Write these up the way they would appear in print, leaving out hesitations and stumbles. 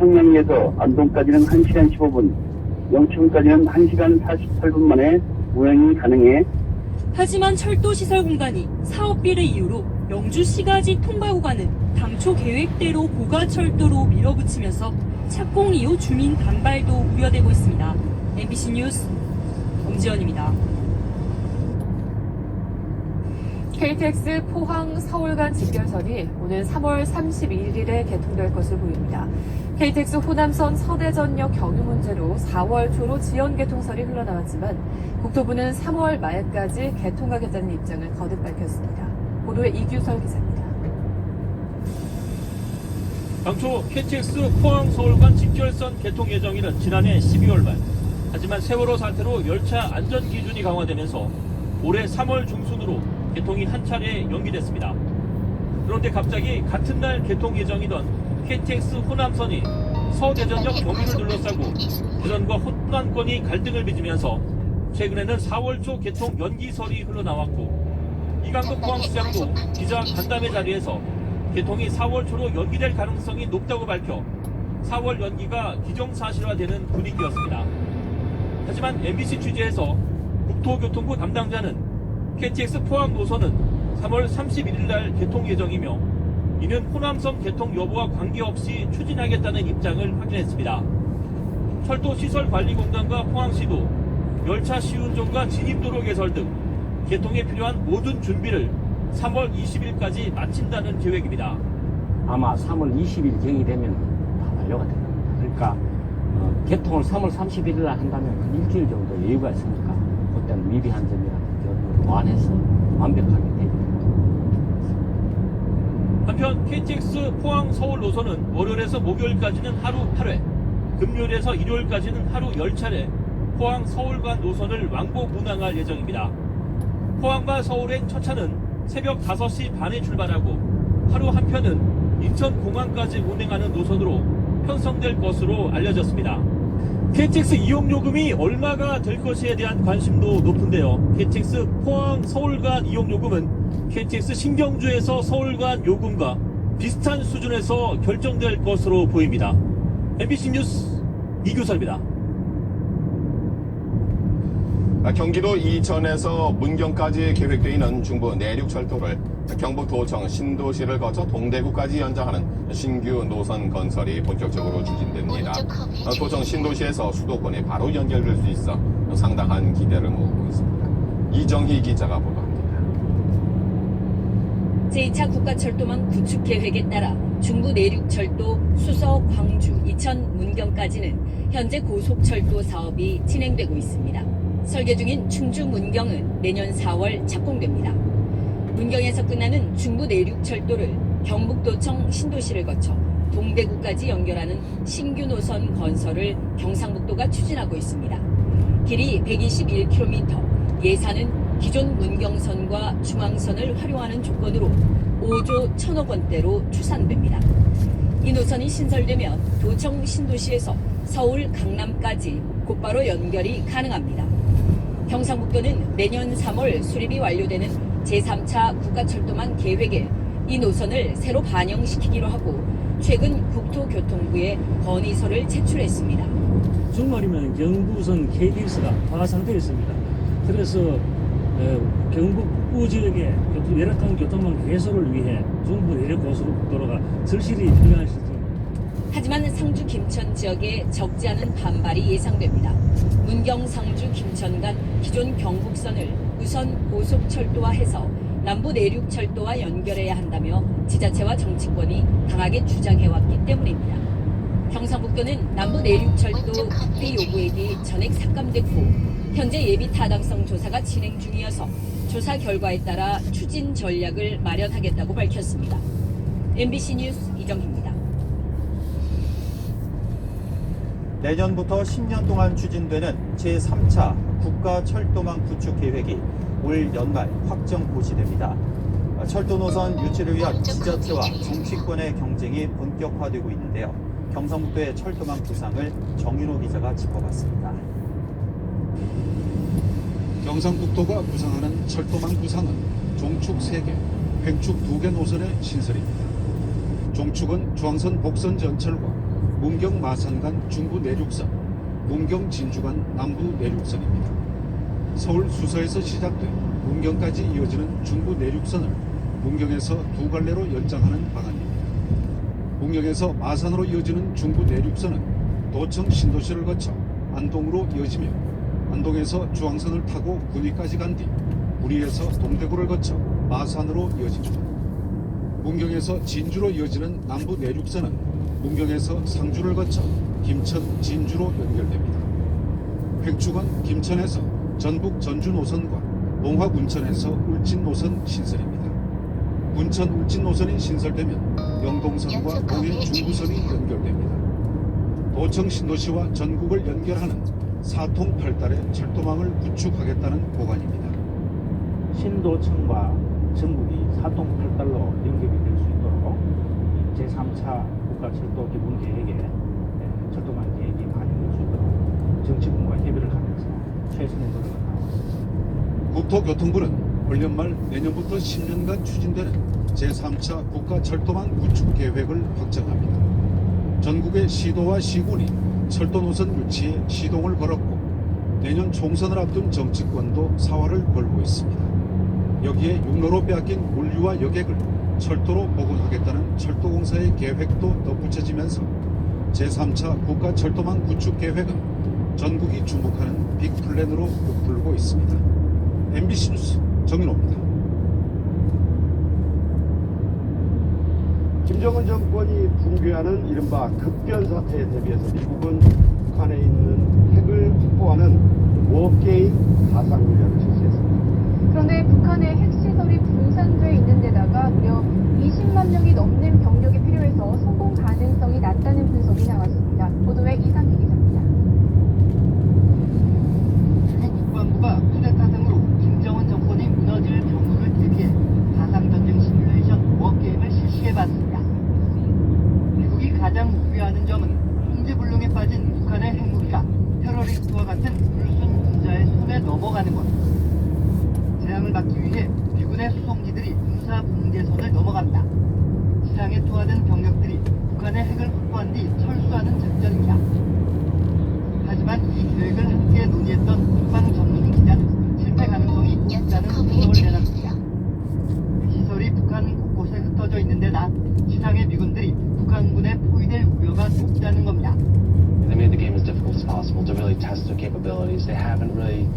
청량리에서 안동까지는 1시간 15분, 영천까지는 1시간 48분 만에 운행이 가능해 하지만 철도시설 공단이 사업비를 이유로 영주시가지 통과 구간은 당초 계획대로 고가철도로 밀어붙이면서 착공 이후 주민 반발도 우려되고 있습니다. MBC 뉴스 엄지연입니다. KTX 포항 서울 간 직결선이 오는 3월 31일에 개통될 것으로 보입니다. KTX 호남선 서대전역 경유 문제로 4월 초로 지연 개통설이 흘러나왔지만 국토부는 3월 말까지 개통하겠다는 입장을 거듭 밝혔습니다. 보도에 이규설 기자입니다. 당초 KTX 포항 서울 간 직결선 개통 예정일은 지난해 12월 말. 하지만 세월호 사태로 열차 안전 기준이 강화되면서 올해 3월 중순으로 개통이 한 차례 연기됐습니다. 그런데 갑자기 같은 날 개통 예정이던 KTX 호남선이 서대전역 경유를 둘러싸고 대전과 호남권이 갈등을 빚으면서 최근에는 4월 초 개통 연기설이 흘러나왔고 이강덕 포항시장도 기자 간담회 자리에서 개통이 4월 초로 연기될 가능성이 높다고 밝혀 4월 연기가 기정사실화되는 분위기였습니다. 하지만 MBC 취재에서 국토교통부 담당자는 KTX 포항 노선은 3월 31일 날 개통 예정이며 이는 호남선 개통 여부와 관계없이 추진하겠다는 입장을 확인했습니다. 철도시설관리공단과 포항시도 열차 시운전과 진입도로 개설 등 개통에 필요한 모든 준비를 3월 20일까지 마친다는 계획입니다. 아마 3월 20일 경이 되면 다 완료가 될 겁니다. 그러니까 개통을 3월 31일 날 한다면 한 일주일 정도 여유가 있으니까 그때는 미비한 점이라든지 보완해서 완벽하게 됩니다. 한편 KTX 포항 서울 노선은 월요일에서 목요일까지는 하루 8회, 금요일에서 일요일까지는 하루 10차례 포항 서울 간 노선을 왕복 운항할 예정입니다. 포항과 서울행 첫 차는 새벽 5시 반에 출발하고 하루 한 편은 인천공항까지 운행하는 노선으로 편성될 것으로 알려졌습니다. KTX 이용요금이 얼마가 될 것에 대한 관심도 높은데요. KTX 포항 서울 간 이용요금은 KTX 신경주에서 서울 간 요금과 비슷한 수준에서 결정될 것으로 보입니다. MBC 뉴스 이규설입니다. 경기도 이천에서 문경까지 계획되어 있는 중부 내륙철도를 경북도청 신도시를 거쳐 동대구까지 연장하는 신규 노선 건설이 본격적으로 추진됩니다. 도청 신도시에서 수도권에 바로 연결될 수 있어 상당한 기대를 모으고 있습니다. 이정희 기자가 보도합니다. 제2차 국가철도망 구축 계획에 따라 중부 내륙철도 수서, 광주, 이천, 문경까지는 현재 고속철도 사업이 진행되고 있습니다. 설계 중인 충주 문경은 내년 4월 착공됩니다. 문경에서 끝나는 중부 내륙철도를 경북도청 신도시를 거쳐 동대구까지 연결하는 신규 노선 건설을 경상북도가 추진하고 있습니다. 길이 121km, 예산은 기존 문경선과 중앙선을 활용하는 조건으로 5조 1천억 원대로 추산됩니다. 이 노선이 신설되면 도청 신도시에서 서울 강남까지 곧바로 연결이 가능합니다. 경상북도는 내년 3월 수립이 완료되는 제3차 국가철도망 계획에 이 노선을 새로 반영시키기로 하고 최근 국토교통부에 건의서를 제출했습니다. 주말이면 경부선 KTX가 파화 상태에 있습니다. 그래서 경북 북부 지역의 열악한 교통망 개소를 위해 중부 내륙 고속도로가 절실히 필요한 시점. 하지만 상주 김천 지역에 적지 않은 반발이 예상됩니다. 문경 상주 김천 간 기존 경북선을 우선 고속철도화해서 남부 내륙철도와 연결해야 한다며 지자체와 정치권이 강하게 주장해왔기 때문입니다. 경상북도는 남부 내륙철도 확대 요구액이 전액 삭감됐고 현재 예비 타당성 조사가 진행 중이어서 조사 결과에 따라 추진 전략을 마련하겠다고 밝혔습니다. MBC 뉴스 이정희입니다. 내년부터 10년 동안 추진되는 제3차 국가철도망 구축 계획이 올 연말 확정 고시됩니다. 철도 노선 유치를 위한 지자체와 정치권의 경쟁이 본격화되고 있는데요. 경상북도의 철도망 구상을 정윤호 기자가 짚어봤습니다. 경상북도가 구상하는 철도망 구상은 종축 3개, 횡축 2개 노선의 신설입니다. 종축은 중앙선 복선 전철과 문경 마산 간 중부 내륙선, 문경 진주 간 남부 내륙선입니다. 서울 수서에서 시작돼 문경까지 이어지는 중부 내륙선을 문경에서 두 갈래로 연장하는 방안입니다. 문경에서 마산으로 이어지는 중부 내륙선은 도청 신도시를 거쳐 안동으로 이어지며 안동에서 중앙선을 타고 군위까지 간 뒤 군위에서 동대구를 거쳐 마산으로 이어집니다. 문경에서 진주로 이어지는 남부 내륙선은 문경에서 상주를 거쳐 김천, 진주로 연결됩니다. 횡주간 김천에서 전북 전주 노선과 농화 운천에서 울진 노선 신설입니다. 운천 울진 노선이 신설되면 영동선과 동해 중부선이 연결됩니다. 도청 신도시와 전국을 연결하는 사통팔달의 철도망을 구축하겠다는 보관입니다. 신도청과 전국이 사통팔달로 연결이 될 수 있도록 제3차 국가철도 기본 계획에 철도망 계획이 반영될 수 있도록 정치군과 협의를 하면서 최선의 노력을 다하고 있습니다. 국토교통부는 올 연말 내년부터 10년간 추진되는 제3차 국가철도망 구축 계획을 확정합니다. 전국의 시도와 시군이 철도 노선 유치에 시동을 걸었고 내년 총선을 앞둔 정치권도 사활을 걸고 있습니다. 여기에 육로로 빼앗긴 물류와 여객을 철도로 복원하겠다는 철도공사의 계획도 덧붙여지면서 제3차 국가철도망 구축 계획은 전국이 주목하는 빅플랜으로 부풀고 있습니다. MBC 뉴스 정인호입니다. 김정은 정권이 붕괴하는 이른바 급변 사태에 대비해서 미국은 북한에 있는 핵을 확보하는 워게임 가상훈련을 실시했습니다. 그런데 북한의 핵시설이 분산돼 있는 데다가 무려 20만 명이 넘는 병력이 필요해서 성공 가능성이 낮다는 분석이 나왔습니다. 보도에 이상희 기자입니다. 미국 국방부가 쿠데타 등으로 김정은 정권이 무너질 경우를 대비해 가상전쟁 시뮬레이션 워게임을 실시해봤습니다. 미국이 가장 우려하는 점은 흥지불능에 빠진 북한의 핵무기가 테러리스트와 같은 불순분자의 손에 넘어가는 것. 재앙을 막기 위해 미군의 수송기들이 군사 분계선을 넘어갑니다. 지상에 투하된 병력들이 북한의 핵을 확보한 뒤 철수하는 작전입니다. 하지만 이 계획을 함께 논의했던 국방 전문 기자는 실패 가능성이 있다는 분석을 내놨습니다. 시설이 북한 곳곳에 흩어져 있는데다 지상의 미군들이 북한군에 포위될 우려가 높다는 겁니다. They made the game as difficult as possible to really test their capabilities. They haven't really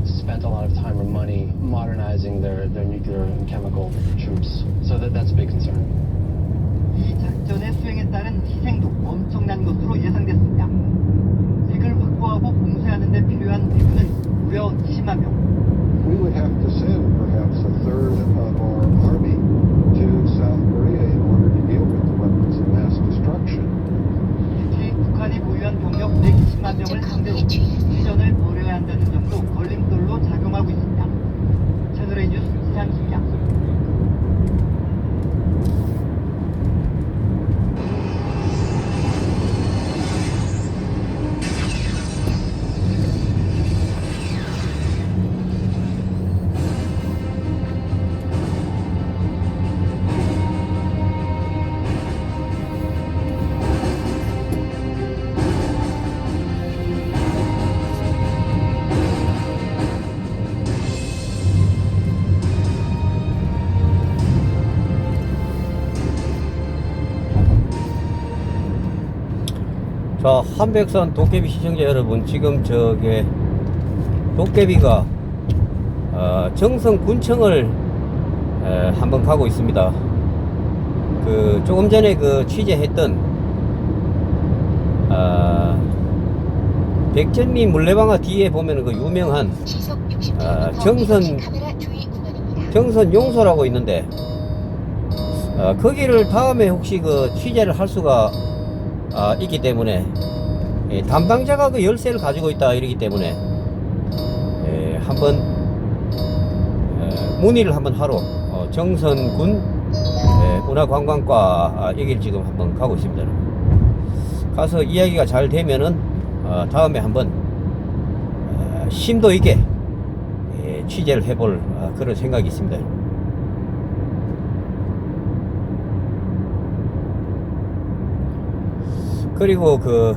spent a lot of time or money modernizing their nuclear and chemical troops. So that's a big concern. 이 작전의 수행에 따른 희생도 엄청난 것으로 예상됐습니다. 핵을 확보하고 공세하는 데 필요한 미군은 무려 20만 명. We would have to send perhaps a third of our army to South Korea in order to deal with the weapons of mass destruction. 특히 북한이 보유한 병력 120만 명을 상대로 시전을 벌여야 한다는 점도 걸림돌로 작용하고 있습니다. 채널A 뉴스 이상희입니다. 자, 한백산 도깨비 시청자 여러분, 지금 저게 도깨비가 정성군청을 한번 가고 있습니다. 그 조금 전에 그 취재했던 백전리 물레방아 뒤에 보면 그 유명한 정선 용소라고 있는데 거기를 다음에 혹시 그 취재를 할 수가 있기 때문에 담당자가 그 열쇠를 가지고 있다 이러기 때문에 한번 문의를 한번 하러 정선군 문화관광과 여기를 지금 한번 가고 있습니다. 가서 이야기가 잘 되면은 다음에 한번 심도 있게 취재를 해볼 그런 생각이 있습니다. 그리고 그